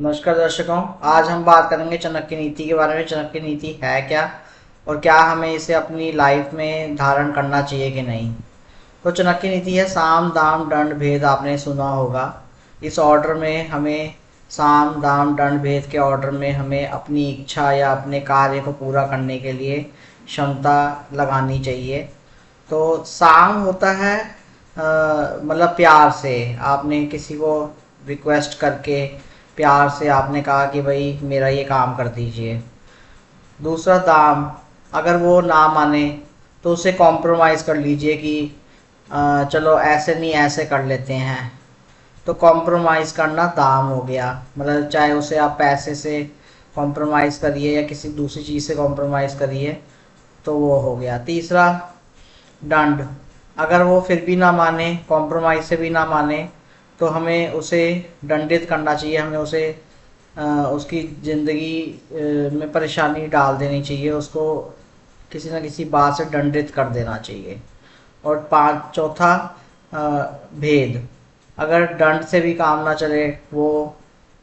नमस्कार दर्शकों। आज हम बात करेंगे चाणक्य नीति के बारे में। चाणक्य नीति है क्या और क्या हमें इसे अपनी लाइफ में धारण करना चाहिए कि नहीं। तो चाणक्य नीति है साम दाम दंड भेद, आपने सुना होगा। इस ऑर्डर में हमें साम दाम दंड भेद के ऑर्डर में हमें अपनी इच्छा या अपने कार्य को पूरा करने के लिए क्षमता लगानी चाहिए। तो साम होता है मतलब प्यार से आपने किसी को रिक्वेस्ट करके प्यार से आपने कहा कि भाई मेरा ये काम कर दीजिए। दूसरा दाम, अगर वो ना माने तो उसे कॉम्प्रोमाइज़ कर लीजिए कि चलो ऐसे नहीं ऐसे कर लेते हैं। तो कॉम्प्रोमाइज़ करना दाम हो गया, मतलब चाहे उसे आप पैसे से कॉम्प्रोमाइज़ करिए या किसी दूसरी चीज़ से कॉम्प्रोमाइज़ करिए, तो वो हो गया। तीसरा दंड, अगर वो फिर भी ना माने, कॉम्प्रोमाइज़ से भी ना माने, तो हमें उसे दंडित करना चाहिए। हमें उसे उसकी ज़िंदगी में परेशानी डाल देनी चाहिए, उसको किसी न किसी बात से दंडित कर देना चाहिए। और चौथा भेद, अगर दंड से भी काम ना चले, वो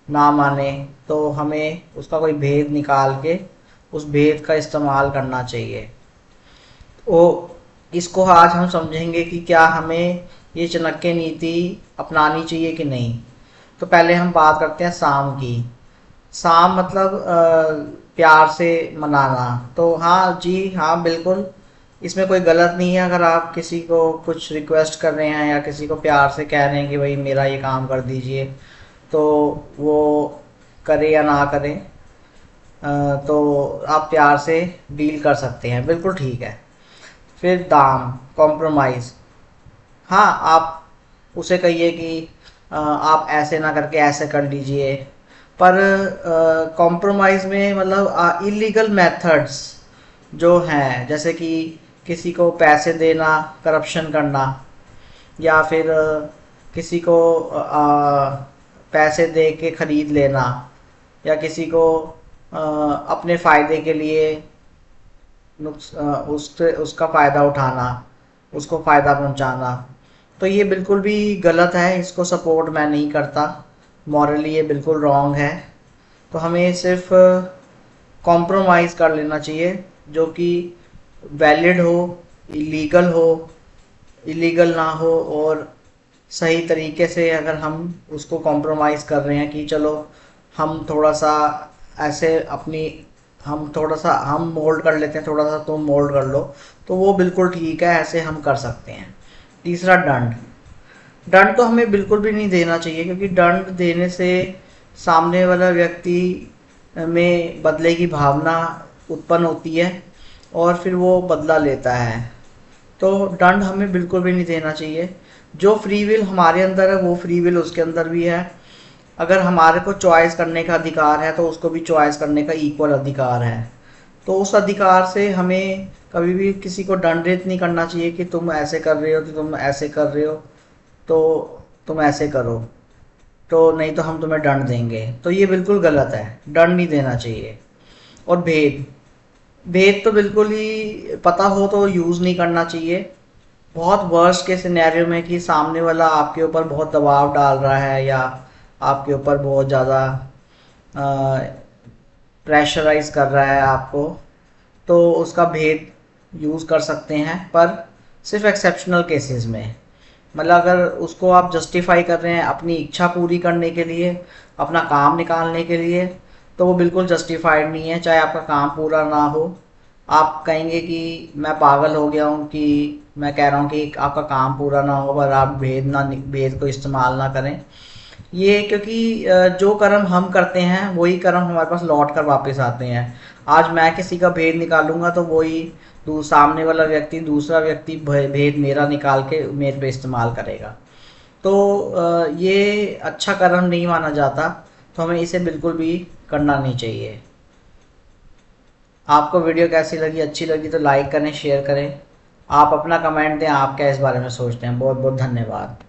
ना माने, तो हमें उसका कोई भेद निकाल के उस भेद का इस्तेमाल करना चाहिए। ओ इसको आज हम समझेंगे कि क्या हमें ये चाणक्य नीति अपनानी चाहिए कि नहीं। तो पहले हम बात करते हैं साम की। साम मतलब प्यार से मनाना। तो हाँ जी, हाँ बिल्कुल, इसमें कोई गलत नहीं है। अगर आप किसी को कुछ रिक्वेस्ट कर रहे हैं या किसी को प्यार से कह रहे हैं कि भाई मेरा ये काम कर दीजिए, तो वो करे या ना करे, तो आप प्यार से डील कर सकते हैं, बिल्कुल ठीक है। फिर दाम, कॉम्प्रोमाइज़। हाँ, आप उसे कहिए कि आप ऐसे ना करके ऐसे कर लीजिए। पर कॉम्प्रोमाइज़ में मतलब इलीगल मेथड्स जो हैं, जैसे कि किसी को पैसे देना, करप्शन करना, या फिर किसी को पैसे दे के ख़रीद लेना, या किसी को अपने फ़ायदे के लिए उससे उसका फ़ायदा उठाना, उसको फ़ायदा पहुंचाना, तो ये बिल्कुल भी गलत है। इसको सपोर्ट मैं नहीं करता। मॉरली ये बिल्कुल रॉन्ग है। तो हमें सिर्फ कॉम्प्रोमाइज़ कर लेना चाहिए जो कि वैलिड हो, इलीगल हो, इलीगल ना हो, और सही तरीके से अगर हम उसको कॉम्प्रोमाइज़ कर रहे हैं कि चलो हम थोड़ा सा ऐसे अपनी हम थोड़ा सा हम मोल्ड कर लेते हैं, थोड़ा सा तुम मोल्ड कर लो, तो वो बिल्कुल ठीक है, ऐसे हम कर सकते हैं। तीसरा दंड। दंड तो हमें बिल्कुल भी नहीं देना चाहिए, क्योंकि दंड देने से सामने वाला व्यक्ति में बदले की भावना उत्पन्न होती है और फिर वो बदला लेता है। तो दंड हमें बिल्कुल भी नहीं देना चाहिए। जो फ्री विल हमारे अंदर है वो फ्री विल उसके अंदर भी है। अगर हमारे को चॉइस करने का अधिकार है तो उसको भी चॉइस करने का इक्वल अधिकार है। तो उस अधिकार से हमें कभी भी किसी को दंडित नहीं करना चाहिए कि तुम ऐसे कर रहे हो, तो तुम ऐसे कर रहे हो, तो तुम ऐसे करो, तो नहीं तो हम तुम्हें दंड देंगे। तो ये बिल्कुल गलत है, दंड नहीं देना चाहिए। और भेद, भेद तो बिल्कुल ही पता हो तो यूज़ नहीं करना चाहिए। बहुत वर्स्ट के सिनेरियो में कि सामने वाला आपके ऊपर बहुत दबाव डाल रहा है या आपके ऊपर बहुत ज़्यादा प्रेशराइज कर रहा है आपको, तो उसका भेद यूज़ कर सकते हैं, पर सिर्फ एक्सेप्शनल केसेस में। मतलब अगर उसको आप जस्टिफाई कर रहे हैं अपनी इच्छा पूरी करने के लिए, अपना काम निकालने के लिए, तो वो बिल्कुल जस्टिफाइड नहीं है। चाहे आपका काम पूरा ना हो, आप कहेंगे कि मैं पागल हो गया हूँ कि मैं कह रहा हूँ कि आपका काम पूरा ना हो पर आप भेद को इस्तेमाल ना करें। ये क्योंकि जो कर्म हम करते हैं वही कर्म हमारे पास लौट कर वापस आते हैं। आज मैं किसी का भेद निकालूंगा तो वही सामने वाला व्यक्ति, दूसरा व्यक्ति भेद मेरा निकाल के मेरे पे इस्तेमाल करेगा। तो ये अच्छा कर्म नहीं माना जाता। तो हमें इसे बिल्कुल भी करना नहीं चाहिए। आपको वीडियो कैसी लगी, अच्छी लगी तो लाइक करें, शेयर करें। आप अपना कमेंट दें, आप क्या इस बारे में सोचते हैं। बहुत बहुत धन्यवाद।